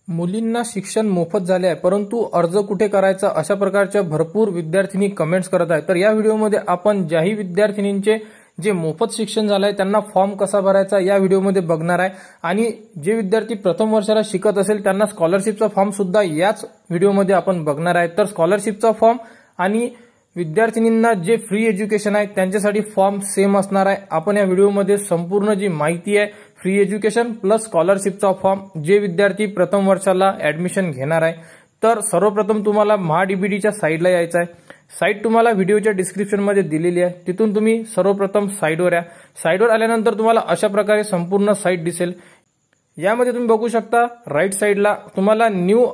मुलींना शिक्षण मोफत झाले आहे, परंतु अर्ज कुठे करायचा अशा प्रकारच्या भरपूर विद्यार्थिनी कमेंट्स करत आहेत। तर या व्हिडिओमध्ये आपण ज्याही विद्यार्थिनींचे जे मोफत शिक्षण झालंय त्यांना फॉर्म कसा भरायचा या व्हिडिओमध्ये बघणार आहे। आणि जे विद्यार्थी प्रथम वर्षाला शिकत असेल त्यांना स्कॉलरशिपचा फॉर्म सुद्धा याच व्हिडिओमध्ये आपण बघणार आहे। तर स्कॉलरशिपचा फॉर्म आणि विद्यार्थिनींना जे फ्री एज्युकेशन आहे त्यांच्यासाठी फॉर्म सेम असणार आहे। आपण या व्हिडिओमध्ये संपूर्ण जी माहिती आहे फ्री एज्युकेशन प्लस स्कॉलरशिपचा फॉर्म जे विद्यार्थी प्रथम वर्षाला ऍडमिशन घेणार आहे, तर सर्वप्रथम तुम्हाला महाडीबीटीच्या साईडला यायचं आहे। साईट तुम्हाला व्हिडिओच्या डिस्क्रिप्शनमध्ये दिलेली आहे, तिथून तुम्ही सर्वप्रथम साईटवर या। साईटवर आल्यानंतर तुम्हाला अशा प्रकारे संपूर्ण साईट दिसेल। यामध्ये तुम्ही बघू शकता राईट साईडला तुम्हाला न्यू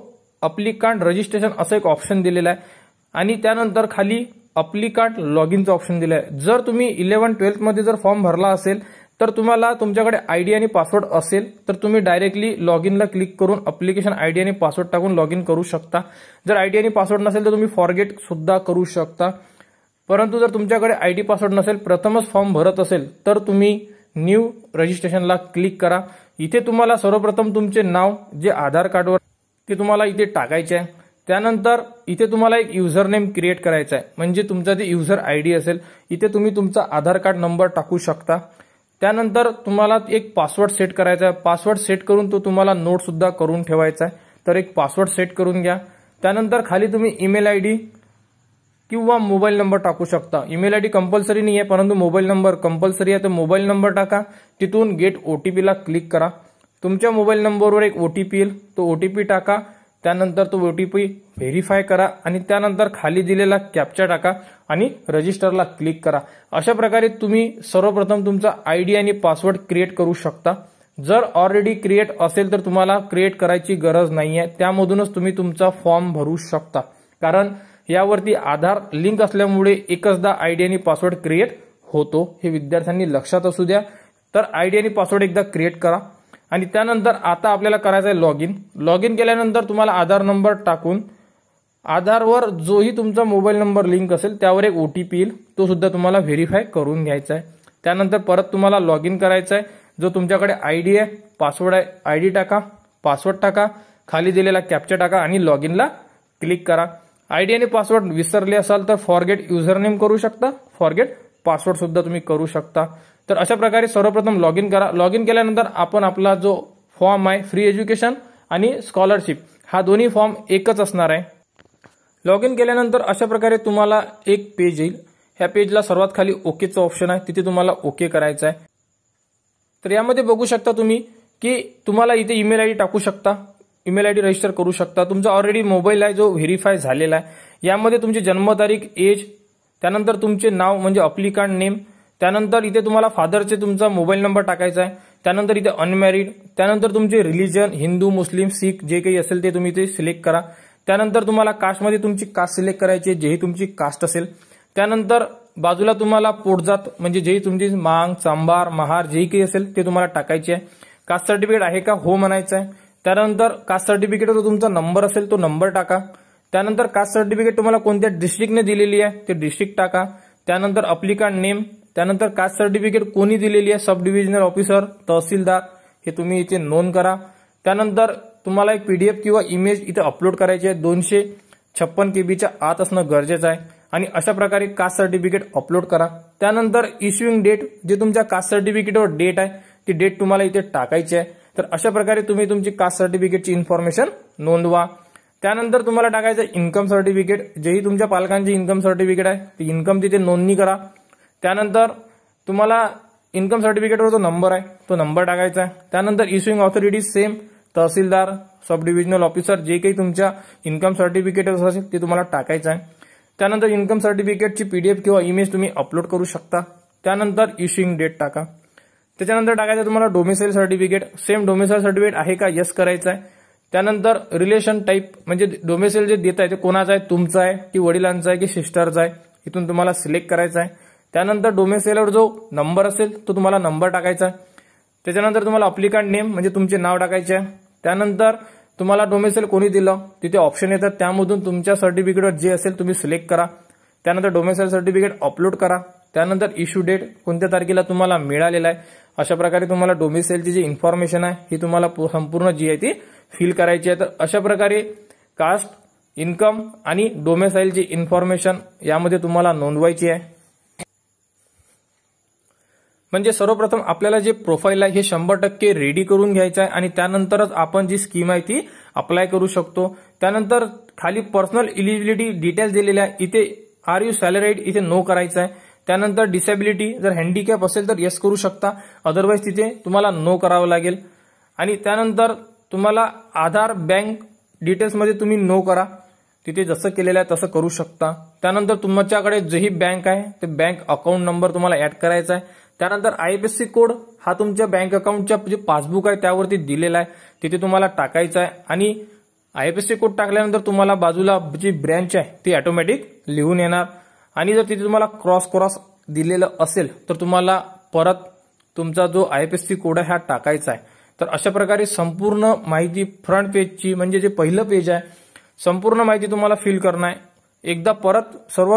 अप्लिकांट रजिस्ट्रेशन असं एक ऑप्शन दिलेलं आहे आणि त्यानंतर खाली अप्लिकांट लॉग इनचं ऑप्शन दिलं आहे। जर तुम्ही 11-12 मध्ये जर फॉर्म भरला असेल तर तुम्हाला तुमच्याकडे आयडी आणि पासवर्ड असेल तर तुम्ही डायरेक्टली लॉग इनला क्लिक करून अप्लिकेशन आयडी आणि पासवर्ड टाकून लॉग इन करू शकता। जर आयडी आणि पासवर्ड नसेल तर तुम्ही फॉरगेट सुद्धा करू शकता। परंतु जर तुमच्याकडे आयडी पासवर्ड नसेल, प्रथमच फॉर्म भरत असेल तर तुम्ही न्यू रजिस्ट्रेशनला क्लिक करा। इथे तुम्हाला सर्वप्रथम तुमचे नाव जे आधार कार्डवर ते तुम्हाला इथे टाकायचे आहे। त्यानंतर इथे तुम्हाला एक युजर नेम क्रिएट करायचा आहे, म्हणजे तुमचा जे युजर आयडी असेल इथे तुम्ही तुमचा आधार कार्ड नंबर टाकू शकता। त्यानंतर तुम्हाला एक पासवर्ड सेट करायचा आहे। पासवर्ड सेट करून तो तुम्हाला नोट सुद्धा करून ठेवायचा आहे। तर एक पासवर्ड सेट करून घ्या। त्यानंतर खाली तुम्ही ईमेल आयडी किंवा मोबाईल नंबर टाकू शकता। ईमेल आयडी कंपल्सरी नाही आहे, परंतु मोबाईल नंबर कंपल्सरी आहे, तर मोबाईल नंबर टाका। तिथून गेट ओटीपीला क्लिक करा। तुमच्या मोबाईल नंबरवर एक ओटीपी येईल, तो ओटीपी टाका। त्यानंतर तो ओटीपी व्हेरीफाय करा आणि त्यानंतर खाली दिलेला कॅप्चा टाका आणि रजिस्टरला क्लिक करा। अशा प्रकारे तुम्ही सर्वप्रथम तुमचा आयडी आणि पासवर्ड क्रिएट करू शकता। जर ऑलरेडी क्रिएट असेल तर तुम्हाला क्रिएट करायची गरज नाहीये, त्यामधूनच तुम्ही तुमचा फॉर्म भरू शकता। कारण यावरती आधार लिंक असल्यामुळे एकचदा आयडी आणि पासवर्ड क्रिएट होतो, हे विद्यार्थ्यांनी लक्षात असू द्या। तर आयडी आणि पासवर्ड एकदा क्रिएट करा आणि त्यानंतर आता आपल्याला करायचं आहे लॉग इन। लॉग इन केल्यानंतर तुम्हाला आधार नंबर टाकून आधारवर जोही तुमचा मोबाईल नंबर लिंक असेल त्यावर एक ओटीपी येईल, तो सुद्धा तुम्हाला व्हेरीफाय करून घ्यायचा आहे। त्यानंतर परत तुम्हाला लॉग इन करायचं आहे। जो तुमच्याकडे आयडी आहे, पासवर्ड आहे, आयडी टाका, पासवर्ड टाका, खाली दिलेला कॅप्चा टाका आणि लॉग इनला क्लिक करा। आयडी आणि पासवर्ड विसरले असाल तर फॉरगेट युजर नेम करू शकता, फॉरगेट पासवर्ड सुद्धा तुम्ही करू शकता। तर अशा प्रकारे सर्वप्रथम लॉग इन करा। लॉग इन केल्यानंतर आपण आपला जो फॉर्म आहे फ्री एज्युकेशन आणि स्कॉलरशिप हा दोन्ही फॉर्म एकच असणार आहे। लॉग इन केल्यानंतर अशा प्रकारे तुम्हाला एक पेज येईल। ह्या पेजला सर्वात खाली ओकेचं ऑप्शन आहे, तिथे तुम्हाला ओके करायचं आहे। तर यामध्ये बघू शकता तुम्ही की तुम्हाला इथे ईमेल आयडी टाकू शकता, ईमेल आयडी रजिस्टर करू शकता। तुमचा ऑलरेडी मोबाईल आहे जो व्हेरीफाय झालेला आहे। यामध्ये तुमची जन्मतारीख, एज, त्यानंतर तुमचे नाव म्हणजे अप्लिकांट नेम, त्यानंतर इथे तुम्हाला फादरचे तुमचा मोबाईल नंबर टाकायचा आहे। त्यानंतर इथे अनमॅरिड, त्यानंतर तुमचे रिलीजन हिंदू, मुस्लिम, सिख जे काही असेल ते तुम्ही इथे सिलेक्ट करा। त्यानंतर तुम्हाला कास्टमध्ये तुमची कास्ट सिलेक्ट करायची, जेही तुमची कास्ट असेल। त्यानंतर बाजूला तुम्हाला पोटजात म्हणजे जेही तुमची मांग, चांभार, महार जेही काही असेल ते तुम्हाला टाकायचे आहे। कास्ट सर्टिफिकेट आहे का हो म्हणायचं आहे। त्यानंतर कास्ट सर्टिफिकेटवर जो तुमचा नंबर असेल तो नंबर टाका। त्यानंतर कास्ट सर्टिफिकेट तुम्हाला कोणत्या डिस्ट्रिक्टने दिलेली आहे ते डिस्ट्रिक्ट टाका। त्यानंतर अप्लिकांट नेम, त्यानंतर कास्ट सर्टिफिकेट कोणी दिलेली आहे, सब डिव्हिजनल ऑफिसर, तहसीलदार, हे तुम्ही इथे नोंद करा। त्यानंतर तुम्हाला एक पीडीएफ किंवा इमेज इथे अपलोड करायची आहे, 256 केबीच्या आत असणं गरजेचं आहे। आणि अशा प्रकारे कास्ट सर्टिफिकेट अपलोड करा। त्यानंतर इश्युइंग डेट, जे तुमच्या कास्ट सर्टिफिकेटवर डेट आहे ती डेट तुम्हाला इथे टाकायची आहे। तर अशा प्रकारे तुम्ही तुमची कास्ट सर्टिफिकेटची इन्फॉर्मेशन नोंदवा। त्यानंतर तुम्हाला टाकायचं इन्कम सर्टिफिकेट, जेही तुमच्या पालकांची इन्कम सर्टिफिकेट आहे ती इन्कम तिथे नोंदणी करा। त्यानंतर तुम्हाला इन्कम सर्टिफिकेटवर जो नंबर आहे तो नंबर टाकायचा आहे। त्यानंतर इश्युइंग ऑथॉरिटीज सेम, तहसीलदार, सब डिव्हिजनल ऑफिसर, जे काही तुमच्या इन्कम सर्टिफिकेट असेल ते तुम्हाला टाकायचं आहे। त्यानंतर इन्कम सर्टिफिकेटची पीडीएफ किंवा इमेज तुम्ही अपलोड करू शकता। त्यानंतर इश्युइंग डेट टाका। त्याच्यानंतर टाकायचं तुम्हाला domicile certificate, same domicile certificate आहे का येस करायचं आहे। त्यानंतर रिलेशन टाईप म्हणजे डोमिसाईल जे देत आहे ते कोणाचं आहे, तुमचं आहे की वडिलांचं आहे की सिस्टरचं आहे, इथून तुम्हाला सिलेक्ट करायचं आहे। त्यानंतर डोमिसाईलवर जो नंबर असेल तो तुम्हाला नंबर टाकायचा आहे। त्याच्यानंतर तुम्हाला अप्लिकांट नेम म्हणजे तुमचे नाव टाकायचे आहे। त्यानंतर तुम्हाला डोमिसाईल कोणी दिलं तिथे ऑप्शन येतात, त्यामधून तुमच्या सर्टिफिकेटवर जे असेल तुम्ही सिलेक्ट करा। त्यानंतर डोमिसाईल सर्टिफिकेट अपलोड करा। त्यानंतर इश्यू डेट कोणत्या तारखेला तुम्हाला मिळालेला आहे, अशा प्रकारे तुम्हाला डोमिसाईलची जी इन्फॉर्मेशन आहे ही तुम्हाला संपूर्ण जी आहे ती फिल करायची आहे। तर अशा प्रकारे कास्ट, इन्कम आणि डोमेसाइलची इन्फॉर्मेशन यामध्ये तुम्हाला नोंदवायची आहे। म्हणजे सर्वप्रथम आपल्याला जे प्रोफाईल आहे हे 100% रेडी करून घ्यायचं आहे आणि त्यानंतरच आपण जी स्कीम आहे ती अप्लाय करू शकतो। त्यानंतर खाली पर्सनल इलिजिबिलिटी डिटेल्स दिलेले आहे, इथे आर यू सॅलरीड इथे नो करायचं आहे। त्यानंतर डिसेबिलिटी, जर हँडिकॅप असेल तर येस करू शकता, अदरवाईज तिथे तुम्हाला नो करावं लागेल। आणि त्यानंतर तुम्हाला आधार बँक डिटेल्समध्ये तुम्ही नो करा, तिथे जसं केलेलं आहे तसं करू शकता। त्यानंतर तुमच्याकडे जेही बँक आहे ते बँक अकाउंट नंबर तुम्हाला ऍड करायचा आहे। त्यानंतर आयएफएससी कोड हा तुमच्या बँक अकाउंटच्या जे पासबुक आहे त्यावरती दिलेला आहे, तिथे तुम्हाला टाकायचा आहे। आणि आयएफएससी कोड टाकल्यानंतर तुम्हाला बाजूला जी ब्रँच आहे ती ऑटोमॅटिक लिहून येणार आणि जर तिथे तुम्हाला क्रॉस दिलेलं असेल तर तुम्हाला परत तुमचा जो आयएफएससी कोड आहे हा टाकायचा आहे। तर अशा प्रकारे संपूर्ण माहिती फ्रंट पेजची म्हणजे जे पहिलं पेज आहे संपूर्ण माहिती तुम्हाला फिल करणं आहे। एकदा परत सर्व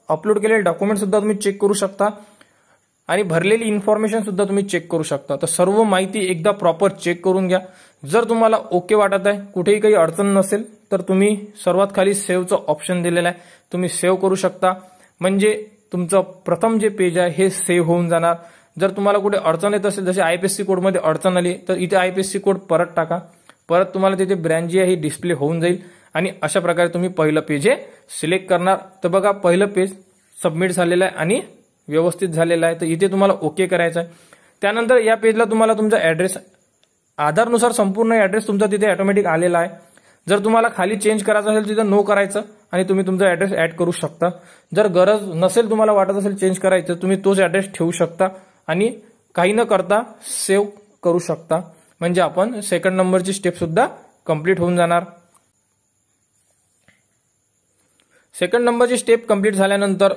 अपलोड केलेले डॉक्युमेंट सुद्धा तुम्ही चेक करू शकता आणि भरलेली इन्फॉर्मेशन सुद्धा तुम्ही चेक करू शकता। तर सर्व माहिती एकदा प्रॉपर चेक करून घ्या। जर तुम्हाला ओके वाटत आहे, कुठेही काही अडचण नसेल तर तुम्ही सर्वात खाली सेव्हचं ऑप्शन दिलेलं आहे, तुम्ही सेव्ह करू शकता। म्हणजे तुमचं प्रथम जे पेज आहे हे सेव्ह होऊन जाणार। जर तुम्हाला कुठे अडचण येत असेल, जसे आयपीएससी कोडमध्ये अडचण आली तर इथे आयपीएससी कोड परत टाका, परत तुम्हाला तिथे ब्रँच जी आहे ही डिस्प्ले होऊन जाईल आणि अशा प्रकारे तुम्ही पहिलं पेज हे सिलेक्ट करणार। तर बघा पहिलं पेज सबमिट झालेलं आहे आणि व्यवस्थित झालेलं आहे, तर इथे तुम्हाला ओके करायचं आहे। त्यानंतर या पेजला तुम्हाला तुमचा ऍड्रेस, आधारनुसार संपूर्ण ऍड्रेस तुमचा तिथे ऑटोमॅटिक आलेला आहे। जर तुम्हाला खाली चेंज करायचं असेल तिथे नो करायचं आणि तुम्ही तुमचा ऍड्रेस ऍड करू शकता। जर गरज नसेल, तुम्हाला वाटत असेल चेंज करायचं, तुम्ही तोच ऍड्रेस ठेवू शकता आणि काही न करता सेव्ह करू शकता। म्हणजे आपण सेकंड नंबरची स्टेप सुद्धा कंप्लीट होऊन जाणार। सेकंड नंबरची स्टेप कंप्लीट झाल्यानंतर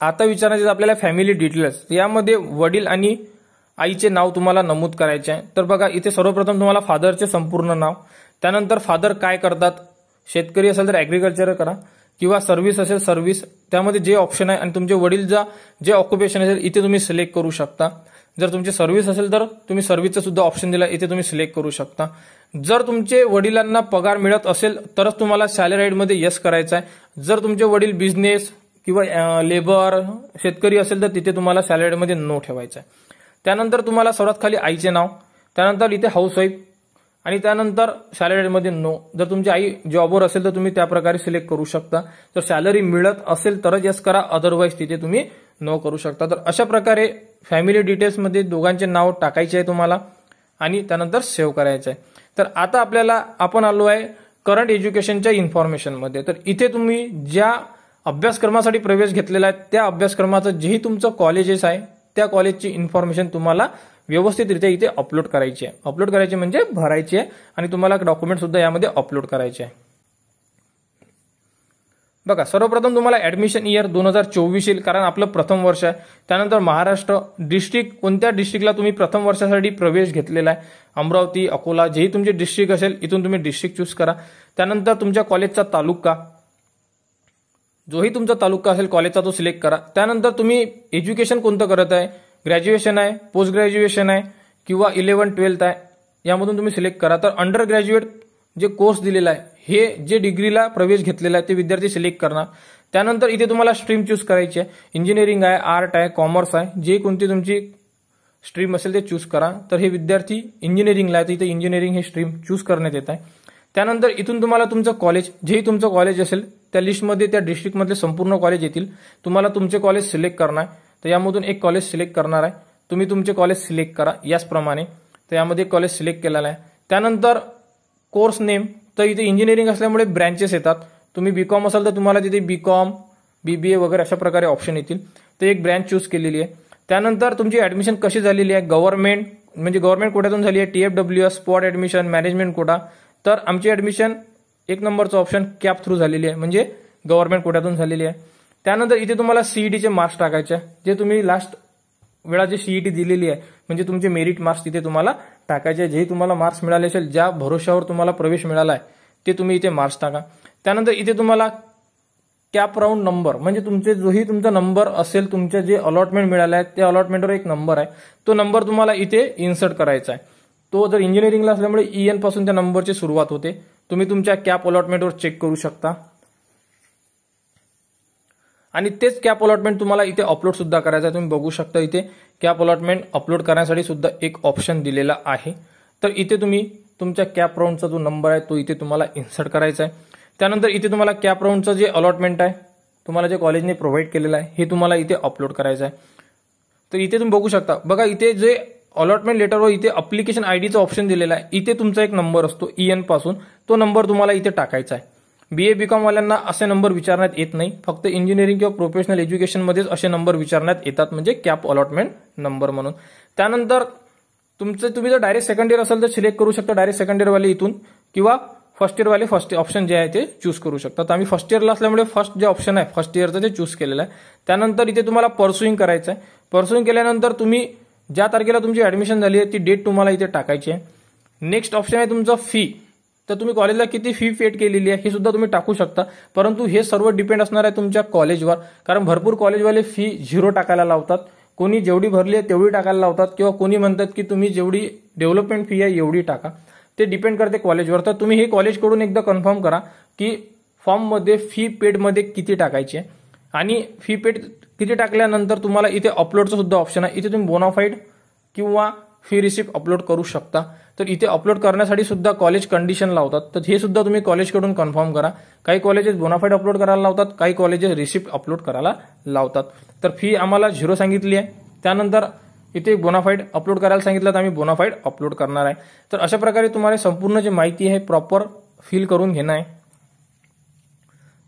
आता विचारायचे आपल्याला फॅमिली डिटेल्स, यामध्ये वडील आणि आईचे नाव तुम्हाला नमूद करायचे आहे। तर बघा इथे सर्वप्रथम तुम्हाला फादरचे संपूर्ण नाव, त्यानंतर फादर काय करतात, शेतकरी असेल तर ऍग्रिकल्चर करा किंवा सर्व्हिस असेल सर्व्हिस, त्यामध्ये जे ऑप्शन आहे आणि तुमचे वडील जे ऑक्युपेशन असेल इथे तुम्ही सिलेक्ट करू शकता। जर तुमची सर्व्हिस असेल तर तुम्ही सर्व्हिसचा सुद्धा ऑप्शन दिला, इथे तुम्ही सिलेक्ट करू शकता। जर तुमचे वडिलांना पगार मिळत असेल तरच तुम्हाला सॅलरीडमध्ये येस करायचं आहे। जर तुमचे वडील बिझनेस किंवा लेबर शेतकरी असेल तर तिथे तुम्हाला सॅलरीमध्ये नो ठेवायचं आहे। त्यानंतर तुम्हाला सर्वात खाली आईचे नाव, त्यानंतर इथे हाऊसवाईफ आणि त्यानंतर सॅलरीमध्ये नो। जर तुमची आई जॉबवर असेल तर तुम्ही त्या प्रकारे सिलेक्ट करू शकता। जर सॅलरी मिळत असेल तरच येस करा, अदरवाईज तिथे तुम्ही नो करू शकता। तर अशा प्रकारे फॅमिली डिटेल्समध्ये दोघांचे नाव टाकायचे आहे तुम्हाला आणि त्यानंतर सेव्ह करायचं आहे। तर आता आपण आलो आहे करंट एज्युकेशनच्या इन्फॉर्मेशनमध्ये। तर इथे तुम्ही ज्या अभ्यासक्रमासाठी प्रवेश घेतलेला आहे त्या अभ्यासक्रमाचं जेही तुमचं कॉलेजेस आहे त्या कॉलेजची इन्फॉर्मेशन तुम्हाला व्यवस्थितरित्या इथे अपलोड करायची आहे। अपलोड करायची म्हणजे भरायची आहे आणि तुम्हाला डॉक्युमेंट सुद्धा यामध्ये अपलोड करायचे आहे। बघा सर्वप्रथम तुम्हाला ऍडमिशन इयर 2024 येईल, कारण आपलं प्रथम वर्ष आहे। त्यानंतर महाराष्ट्र डिस्ट्रिक्ट, कोणत्या डिस्ट्रिक्टला तुम्ही प्रथम वर्षासाठी प्रवेश घेतलेला आहे, अमरावती, अकोला, जेही तुमचे डिस्ट्रिक्ट असेल इथून तुम्ही डिस्ट्रिक्ट चूज करा। त्यानंतर तुमच्या कॉलेजचा तालुका, जोही तुमचा तालुका असेल कॉलेजचा तो सिलेक्ट करा। त्यानंतर तुम्ही एज्युकेशन कोणतं करत आहे, ग्रॅज्युएशन आहे, पोस्ट ग्रॅज्युएशन आहे किंवा 11-12 आहे, यामधून तुम्ही सिलेक्ट करा। तर अंडर ग्रॅज्युएट जे कोर्स दिलेला आहे हे जे डिग्रीला प्रवेश घेतलेला आहे ते विद्यार्थी सिलेक्ट करणार। त्यानंतर इथे तुम्हाला स्ट्रीम चूज करायची आहे, इंजिनिअरिंग आहे, आर्ट आहे, कॉमर्स आहे, जे कोणती तुमची स्ट्रीम असेल ते चूज करा। तर हे विद्यार्थी इंजिनिअरिंगला आहे तर इथे इंजिनिअरिंग हे स्ट्रीम चूज करण्यात येत आहे। त्यानंतर इथून तुम्हाला तुमचं कॉलेज, जेही तुमचं कॉलेज असेल त्या लिस्टमध्ये त्या डिस्ट्रिक्टमधले संपूर्ण कॉलेज येतील, तुम्हाला तुमचे कॉलेज सिलेक्ट करणार आहे। तर यामधून एक कॉलेज सिलेक्ट करणार आहे, तुम्ही तुमचे कॉलेज सिलेक्ट करा याचप्रमाणे। तर यामध्ये कॉलेज सिलेक्ट केलेला आहे। त्यानंतर कोर्स नेम, तर इथे इंजिनिअरिंग असल्यामुळे ब्रँचेस येतात, तुम्ही बीकॉम असाल तर तुम्हाला तिथे बीकॉम, बीबीए वगैरे अशा प्रकारे ऑप्शन येतील, तर एक ब्रँच चूज केलेली आहे। त्यानंतर तुमची ऍडमिशन कशी झालेली आहे, गव्हर्नमेंट म्हणजे गव्हर्नमेंट कोट्यातून झाली आहे, TFWS, spot admission, management quota. तर आमची ऍडमिशन 1 नंबरचं ऑप्शन कॅप थ्रू झालेली आहे, म्हणजे गव्हर्नमेंट कोट्यातून झालेली आहे। त्यानंतर इथे तुम्हाला सीईटीचे मार्क्स टाकायचे, जे तुम्ही लास्ट वेळा जे सीईटी दिलेली आहे म्हणजे तुमचे मेरिट मार्क्स तिथे तुम्हाला टाकायचे, जे तुम्हाला मार्क्स मिळाले असेल, ज्या भरोशावर तुम्हाला प्रवेश मिळाला आहे ते तुम्ही इथे मार्क्स टाका। त्यानंतर इथे तुम्हाला कॅप राऊंड नंबर, म्हणजे तुमचे जोही तुमचा नंबर असेल, तुमचे जे अलॉटमेंट मिळाले आहे त्या अलॉटमेंटवर एक नंबर आहे, तो नंबर तुम्हाला इथे इन्सर्ट करायचा आहे। तो जर इंजिनिअरिंगला असल्यामुळे EN पासून त्या नंबरची सुरुवात होते. तुम्ही तुमच्या कॅप अलॉटमेंटवर चेक करू शकता. आणि तेच कॅप अलॉटमेंट तुम्हाला इथे अपलोड सुद्धा करायचं आहे. तुम्ही बघू शकता इथे कॅप अलॉटमेंट अपलोड करण्यासाठी सुद्धा एक ऑप्शन दिलेला आहे. तर इथे तुम्ही तुमच्या कॅप राऊंडचा जो नंबर आहे तो इथे तुम्हाला इन्सर्ट करायचा आहे. त्यानंतर इथे तुम्हाला कॅप राऊंडचं जे अलॉटमेंट आहे तुम्हाला जे कॉलेजने प्रोव्हाइड केलेलं आहे हे तुम्हाला इथे अपलोड करायचं आहे. तर इथे तुम्ही बघू शकता, बघा इथे जे अलॉटमेंट लेटरवर इथे अप्लिकेशन आयडीचा ऑप्शन दिलेला आहे. इथे तुमचा एक नंबर असतो EN पासून, तो नंबर तुम्हाला इथे टाकायचा आहे. BA BCom वाल्यांना असे नंबर विचारण्यात येत नाही, फक्त इंजिनिअरिंग किंवा प्रोफेशनल एज्युकेशनमध्येच असे नंबर विचारण्यात येतात, म्हणजे कॅप अलॉटमेंट नंबर म्हणून. त्यानंतर तुम्ही जर डायरेक्ट सेकंड इयर असेल तर सिलेक्ट करू शकता डायरेक्ट सेकंड इयर वाले इथून, किंवा फर्स्ट इयर वाले फर्स्ट ऑप्शन जे आहे ते चूज करू शकता. तर आम्ही फर्स्ट इयरला असल्यामुळे फर्स्ट जे ऑप्शन आहे फर्स्ट इयरचं ते चूज केलेलं आहे. त्यानंतर इथे तुम्हाला परस्युइंग करायचं आहे. परस्युइंग केल्यानंतर तुम्ही ज्या तारखेला तुमची ऍडमिशन झाली आहे ती डेट तुम्हाला इथे टाकायची आहे. नेक्स्ट ऑप्शन आहे तुमचं फी. तर तुम्ही कॉलेजला किती फी पेड केलेली आहे हे सुद्धा तुम्ही टाकू शकता, परंतु हे सर्व डिपेंड असणार आहे तुमच्या कॉलेजवर, कारण भरपूर कॉलेजवाले फी 0 टाकायला लावतात. कोणी जेवढी भरली आहे तेवढी टाकायला लावतात, किंवा कोणी म्हणतात की तुम्ही जेवढी डेव्हलपमेंट फी आहे एवढी टाका. ते डिपेंड करते कॉलेजवर. तर तुम्ही हे कॉलेजकडून एकदा कन्फर्म करा की फॉर्ममध्ये फी पेडमध्ये किती टाकायची आहे, आणि फी पेड किती टाकल्यानंतर तुम्हाला इथे अपलोडचं सुद्धा ऑप्शन आहे. इथे तुम्ही बोनाफाईड किंवा फी रिसिप्ट अपलोड करू शकता. तर इथे अपलोड करण्यासाठी सुद्धा कॉलेज कंडिशन लावतात, तर हे सुद्धा तुम्ही कॉलेजकडून कन्फर्म करा. काही कॉलेजेस बोनाफाईड अपलोड करायला लावतात, काही कॉलेजेस रिसिप्ट अपलोड करायला लावतात. तर फी आम्हाला 0 सांगितली आहे. त्यानंतर इथे बोनाफाईड अपलोड करायला सांगितलं तर आम्ही बोनाफाईड अपलोड करणार आहे. तर अशा प्रकारे तुम्हाला संपूर्ण जी माहिती आहे प्रॉपर फिल करून घेणं आहे.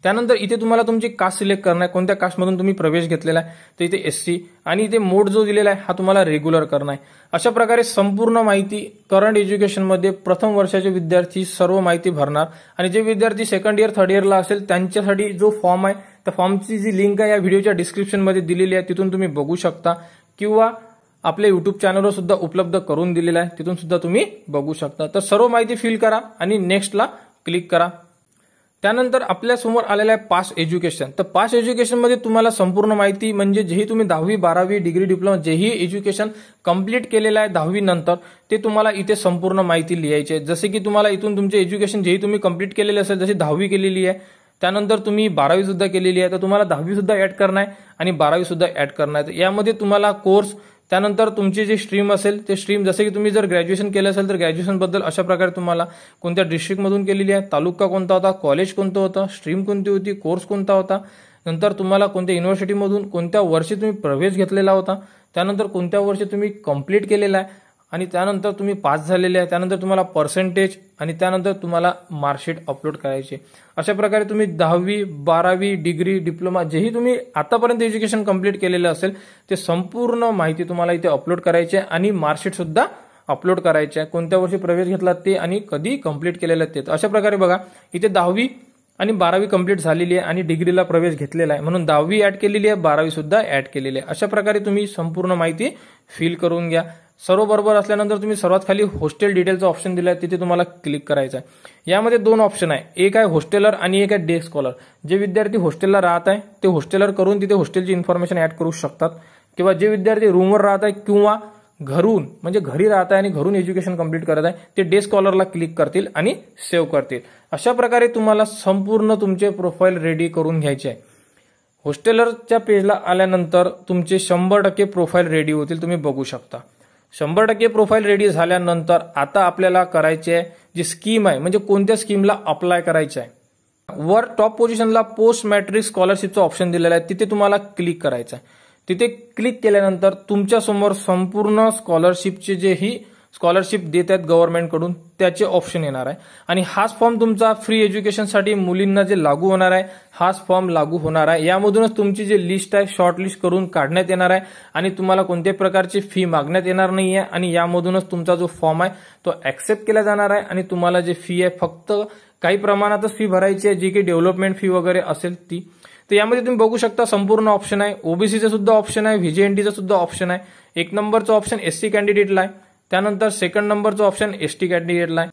त्यानंतर इथे तुम्हाला तुमची कास्ट सिलेक्ट करणं आहे, कोणत्या कास्टमधून तुम्ही प्रवेश घेतलेला आहे. तर इथे SC, आणि इथे मोड जो दिलेला आहे हा तुम्हाला रेग्युलर करणं आहे. अशा प्रकारे संपूर्ण माहिती करंट एज्युकेशनमध्ये प्रथम वर्षाचे विद्यार्थी सर्व माहिती भरणार. आणि जे विद्यार्थी सेकंड इयर थर्ड इयरला असेल त्यांच्यासाठी जो फॉर्म आहे त्या फॉर्मची जी लिंक आहे या व्हिडिओच्या डिस्क्रिप्शनमध्ये दिलेली आहे, तिथून तुम्ही बघू शकता, किंवा आपल्या युट्यूब चॅनलवर सुद्धा उपलब्ध करून दिलेला आहे, तिथून सुद्धा तुम्ही बघू शकता. तर सर्व माहिती फिल करा आणि नेक्स्टला क्लिक करा. त्यानंतर आपल्या समोर आलेलं आहे पास एज्युकेशन. तर पास एज्युकेशनमध्ये तुम्हाला संपूर्ण माहिती, म्हणजे जेही तुम्ही 10वी 12वी डिग्री डिप्लोमा जेही एज्युकेशन कंप्लीट केलेलं आहे 10वी नंतर, ते तुम्हाला इथे संपूर्ण माहिती लिहायची आहे. जसे की तुम्हाला इथून तुमचे एज्युकेशन जेही तुम्ही कंप्लीट केलेले असेल, जशी 10वी केलेली आहे, त्यानंतर तुम्ही 12वी सुद्धा केलेली आहे, तर तुम्हाला 10वी सुद्धा ऍड करणं आहे आणि 12वी सुद्धा ऍड करणं आहे. यामध्ये तुम्हाला कोर्स, त्यानंतर तुमची जी स्ट्रीम असेल ते स्ट्रीम, जसे की तुम्ही जर ग्रॅज्युएशन केलं असेल तर ग्रॅज्युएशन बद्दल अशा प्रकारे तुम्हाला कोणत्या डिस्ट्रिक्टमधून केलेली आहे, तालुका कोणता होता, कॉलेज कोणतं होतं, स्ट्रीम कोणती होती, कोर्स कोणता होता, नंतर तुम्हाला कोणत्या युनिव्हर्सिटीमधून कोणत्या वर्षी तुम्ही प्रवेश घेतलेला होता, त्यानंतर कोणत्या वर्षी तुम्ही कंप्लीट केलेला आहे, आणि त्यानंतर तुम्ही पास झालेले आहे, त्यानंतर तुम्हाला पर्सेंटेज, आणि त्यानंतर तुम्हाला मार्कशीट अपलोड करायची. अशा प्रकारे तुम्ही 10वी 12वी डिग्री डिप्लोमा जेही तुम्ही आतापर्यंत एज्युकेशन कंप्लीट केलेलं असेल ते संपूर्ण माहिती तुम्हाला इथे अपलोड करायची आहे, आणि मार्कशीट सुद्धा अपलोड करायची आहे, कोणत्या वर्षी प्रवेश घेतला ते आणि कधी कंप्लीट केलेलं ते. अशा प्रकारे बघा इथे 10वी आणि 12वी कंप्लीट झालेली आहे आणि डिग्रीला प्रवेश घेतलेला आहे, म्हणून 10वी ऍड केलेली आहे, 12वी सुद्धा ऍड केलेली आहे. अशा प्रकारे तुम्ही संपूर्ण माहिती फिल करून घ्या. सर्व बरोबर असल्यानंतर तुम्ही सर्वात खाली हॉस्टेल डिटेलचा ऑप्शन दिला आहे, तिथे तुम्हाला क्लिक करायचं आहे. यामध्ये 2 ऑप्शन आहे, एक आहे हॉस्टेलर आणि एक आहे डे स्कॉलर. जे विद्यार्थी हॉस्टेलला राहत आहे ते हॉस्टेलर करून तिथे हॉस्टेलची इन्फॉर्मेशन ऍड करू शकतात, किंवा जे विद्यार्थी रूमवर राहत आहे किंवा घरून म्हणजे घरी राहत आहे आणि घरून एज्युकेशन कंप्लीट करत आहे ते डे स्कॉलरला क्लिक करतील आणि सेव्ह करतील. अशा प्रकारे तुम्हाला संपूर्ण तुमचे प्रोफाईल रेडी करून घ्यायचे आहे. हॉस्टेलरच्या पेजला आल्यानंतर तुमचे 100% प्रोफाईल रेडी होतील, तुम्ही बघू शकता. 100% प्रोफाईल रेडी झाल्यानंतर आता आपल्याला करायचे आहे जी स्कीम आहे, म्हणजे कोणत्या स्कीमला अप्लाय करायचे आहे. वर टॉप पोझिशनला पोस्ट मॅट्रिक स्कॉलरशिपचं ऑप्शन दिलेलं आहे, तिथे तुम्हाला क्लिक करायचं आहे. तिथे क्लिक केल्यानंतर तुमच्या समोर संपूर्ण स्कॉलरशिपचे जेही स्कॉलरशिप देत आहेत गव्हर्नमेंटकडून त्याचे ऑप्शन येणार आहे, आणि हाच फॉर्म तुमचा फ्री एज्युकेशनसाठी मुलींना जे लागू होणार आहे हाच फॉर्म लागू होणार आहे. यामधूनच तुमची जी लिस्ट आहे शॉर्ट लिस्ट करून काढण्यात येणार आहे, आणि तुम्हाला कोणत्याही प्रकारची फी मागण्यात येणार नाहीये, आणि यामधूनच तुमचा जो फॉर्म आहे तो ऍक्सेप्ट केला जाणार आहे, आणि तुम्हाला जे फी आहे फक्त काही प्रमाणातच फी भरायची आहे, जी काही डेव्हलपमेंट फी वगैरे असेल ती. तर यामध्ये तुम्ही बघू शकता संपूर्ण ऑप्शन आहे, ओबीसीचं सुद्धा ऑप्शन आहे, व्हीजेएनटीचं सुद्धा ऑप्शन आहे. 1 नंबरचं ऑप्शन SC कॅन्डिडेटला आहे, त्यानंतर 2nd नंबरचं ऑप्शन ST कॅन्डिडेटला आहे.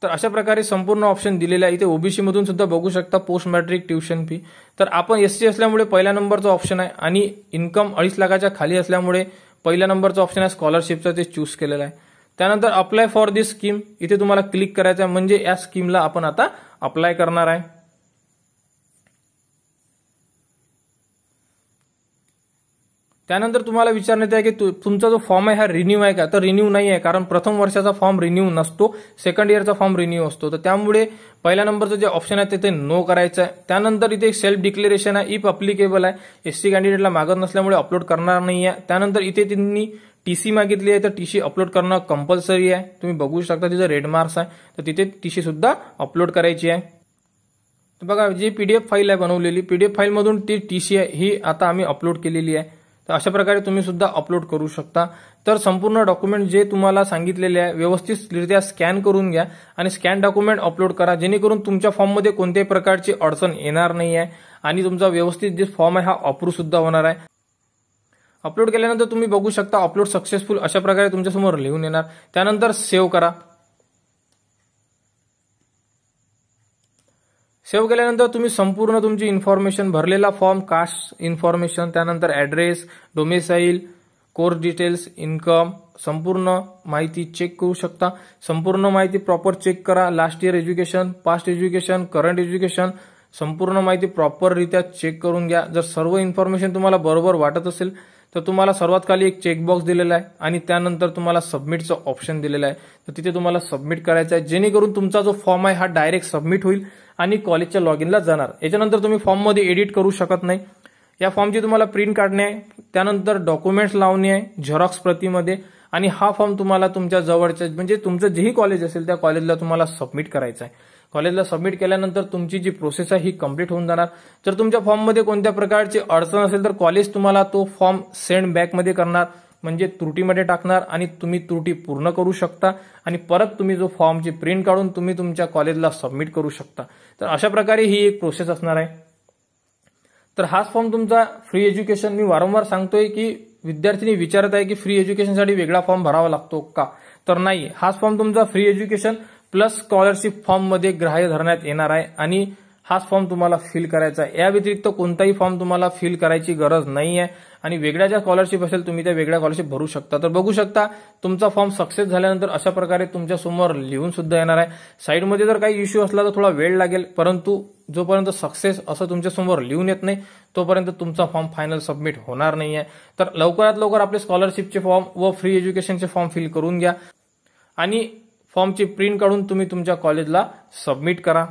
तर अशा प्रकारे संपूर्ण ऑप्शन दिलेले आहे. इथे ओबीसी मधून सुद्धा बघू शकता पोस्ट मॅट्रिक ट्युशन फी. तर आपण SC असल्यामुळे पहिल्या नंबरचं ऑप्शन आहे, आणि इन्कम 2.5 लाखाच्या खाली असल्यामुळे पहिल्या नंबरचं ऑप्शन आहे स्कॉलरशिपचं, ते चूज केलेलं आहे. त्यानंतर अप्लाय फॉर दिस स्कीम इथे तुम्हाला क्लिक करायचं आहे, म्हणजे या स्कीमला आपण आता अप्लाय करणार आहे. त्यानंतर तुम्हाला विचारण्यात आहे की तुमचा जो फॉर्म आहे हा रिन्यू आहे का, तर रिन्यू नाही आहे, कारण प्रथम वर्षाचा फॉर्म रिन्यू नसतो, सेकंड इयरचा फॉर्म रिन्यू असतो. तर त्यामुळे पहिल्या नंबरचं जे ऑप्शन आहे ते नो करायचं आहे. त्यानंतर इथे सेल्फ डिक्लेरेशन आहे, इफ अप्लिकेबल आहे, एससी कॅन्डिडेटला मागत नसल्यामुळे अपलोड करणार नाही आहे. त्यानंतर इथे त्यांनी टीसी मागितली आहे, तर टीसी अपलोड करणं कंपल्सरी आहे. तुम्ही बघू शकता तिथे रेड मार्क्स आहे, तर तिथे टीसी सुद्धा अपलोड करायची आहे. तर बघा जी पीडीएफ फाईल आहे बनवलेली, पीडीएफ फाईल मधून ती टीसी आहे ही आता आम्ही अपलोड केलेली आहे. तर अशा प्रकारे तुम्ही सुद्धा अपलोड करू शकता. तर संपूर्ण डॉक्युमेंट जे तुम्हाला सांगितलेले आहे व्यवस्थितरित्या स्कॅन करून घ्या आणि स्कॅन डॉक्युमेंट अपलोड करा, जेणेकरून तुमच्या फॉर्ममध्ये कोणत्याही प्रकारची अडचण येणार नाही आहे आणि तुमचा व्यवस्थित जे फॉर्म आहे हा अप्रूव्ह सुद्धा होणार आहे. अपलोड केल्यानंतर तुम्ही बघू शकता अपलोड सक्सेसफुल अशा प्रकारे तुमच्यासमोर लिहून येणार. त्यानंतर सेव्ह करा. सेव्ह केल्यानंतर तुम्ही संपूर्ण तुमची इन्फॉर्मेशन भरलेला फॉर्म, कास्ट इन्फॉर्मेशन, त्यानंतर address, domicile, course details, income, संपूर्ण माहिती चेक करू शकता. संपूर्ण माहिती प्रॉपर चेक करा. Last year education, past education, current education, संपूर्ण माहिती प्रॉपररित्या चेक करून घ्या. जर सर्व इन्फॉर्मेशन तुम्हाला बरोबर वाटत असेल तर तुम्हाला सर्वात खाली एक चेकबॉक्स दिलेला आहे आणि त्यानंतर तुम्हाला सबमिटचं ऑप्शन दिलेलं आहे. तर तिथे तुम्हाला सबमिट करायचं आहे, जेणेकरून तुमचा जो फॉर्म आहे हा डायरेक्ट सबमिट होईल आणि कॉलेजच्या लॉग इनला जाणार. याच्यानंतर तुम्ही फॉर्ममध्ये एडिट करू शकत नाही. या फॉर्मची तुम्हाला प्रिंट काढणे आहे, त्यानंतर डॉक्युमेंट्स लावणे आहे झेरॉक्स प्रतीमध्ये आणि हा फॉर्म तुम्हाला तुमच्या जवळच्या म्हणजे तुमचं जेही कॉलेज असेल त्या कॉलेजला तुम्हाला सबमिट करायचा आहे. कॉलेजला सबमिट केल्यानंतर तुमची जी प्रोसेस आहे ही कंप्लीट होऊन जाणार. जर तुमच्या फॉर्ममध्ये कोणत्या प्रकारची अडचण असेल तर कॉलेज तुम्हाला तो फॉर्म सेंड बॅकमध्ये करणार, म्हणजे त्रुटीमध्ये टाकणार आणि तुम्ही त्रुटी पूर्ण करू शकता आणि परत तुम्ही जो फॉर्मची प्रिंट काढून तुम्ही तुमच्या कॉलेजला सबमिट करू शकता. तर अशा प्रकारे ही एक प्रोसेस असणार आहे. तर हाच फॉर्म तुमचा फ्री एज्युकेशन. मी वारंवार सांगतोय की विद्यार्थ्यांनी विचारत आहे की फ्री एज्युकेशनसाठी वेगळा फॉर्म भरावा लागतो का, तर नाही, हाच फॉर्म तुमचा free education plus scholarship form मध्ये ग्राह्य धरण्यात येणार आहे आणि हाच फॉर्म तुम्हाला फिल करायचा आहे. या व्यतिरिक्त कोणताही फॉर्म तुम्हाला फिल करायची गरज नाही आहे आणि वेगळ्या ज्या स्कॉलरशिप असेल तुम्ही त्या वेगळ्या स्कॉलरशिप भरू शकता. तर बघू शकता तुमचा फॉर्म सक्सेस झाल्यानंतर अशा प्रकारे तुमच्या समोर लिहून सुद्धा येणार आहे. साईडमध्ये जर काही इश्यू असला तर थोडा वेळ लागेल, परंतु जोपर्यंत सक्सेस असं तुमच्या समोर लिहून येत नाही तोपर्यंत तुमचा फॉर्म फायनल सबमिट होणार नाही आहे. तर लवकरात लवकर आपले स्कॉलरशिपचे फॉर्म व फ्री एज्युकेशनचे फॉर्म फिल करून घ्या आणि फॉर्मची प्रिंट काढून तुम्ही तुमच्या कॉलेजला सबमिट करा.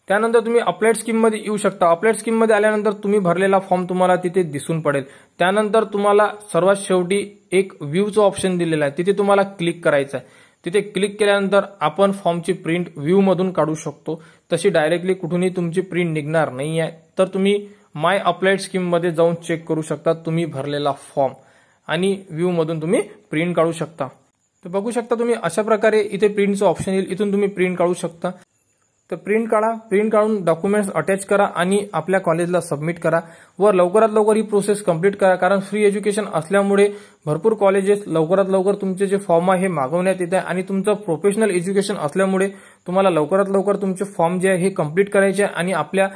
त्यानंतर तुम्ही अप्लाइड स्कीममध्ये येऊ शकता. अप्लाइड स्कीममध्ये आल्यानंतर तुम्ही भरलेला फॉर्म तुम्हाला तिथे दिसून पडेल. त्यानंतर तुम्हाला सर्वात शेवटी एक व्ह्यूचं ऑप्शन दिलेलं आहे, तिथे तुम्हाला क्लिक करायचं आहे. तिथे क्लिक केल्यानंतर आपण फॉर्मची प्रिंट व्ह्यू मधून काढू शकतो. तशी डायरेक्टली कुठूनही तुमची प्रिंट निघणार नाही आहे. तर तुम्ही माय अप्लाइड स्कीममध्ये जाऊन चेक करू शकता तुम्ही भरलेला फॉर्म आणि व्ह्यू मधून तुम्ही प्रिंट काढू शकता. तर बघू शकता तुम्ही अशा प्रकारे इथे प्रिंटचं ऑप्शन येईल, इथून तुम्ही प्रिंट काढू शकता. तर प्रिंट काढा, प्रिंट काढून डॉक्युमेंट्स अटॅच करा आणि आपल्या कॉलेजला सबमिट करा व लवकरात लवकर ही प्रोसेस कंप्लीट करा. कारण फ्री एज्युकेशन असल्यामुळे भरपूर कॉलेजेस लवकरात लवकर तुमचे जे फॉर्म आहे हे मागवण्यात येत आहे आणि तुमचं प्रोफेशनल एज्युकेशन असल्यामुळे तुम्हाला लवकरात लवकर तुमचे फॉर्म जे आहे हे कंप्लीट करायचे आहे आणि आपल्या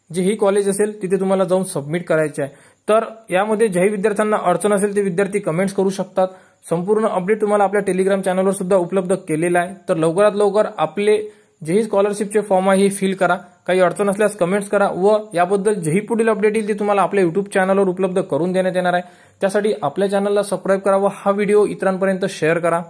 जेही कॉलेज असेल तिथे तुम्हाला जाऊन सबमिट करायचे आहे. तर यामध्ये ज्याही विद्यार्थ्यांना अडचण असेल ते विद्यार्थी कमेंट्स करू शकतात. संपूर्ण अपडेट तुम्हाला आपल्या टेलिग्राम चॅनलवर सुद्धा उपलब्ध केलेला आहे. तर लवकरात लवकर आपले जेही स्कॉलरशिपचे फॉर्म आहे हे फिल करा. काही अडचण असल्यास कमेंट्स करा व याबद्दल जेही पुढील अपडेट येईल ते तुम्हाला आपल्या युट्यूब चॅनलवर उपलब्ध करून देण्यात येणार आहे. त्यासाठी आपल्या चॅनलला सबस्क्राईब करा व हा व्हिडिओ इतरांपर्यंत शेअर करा.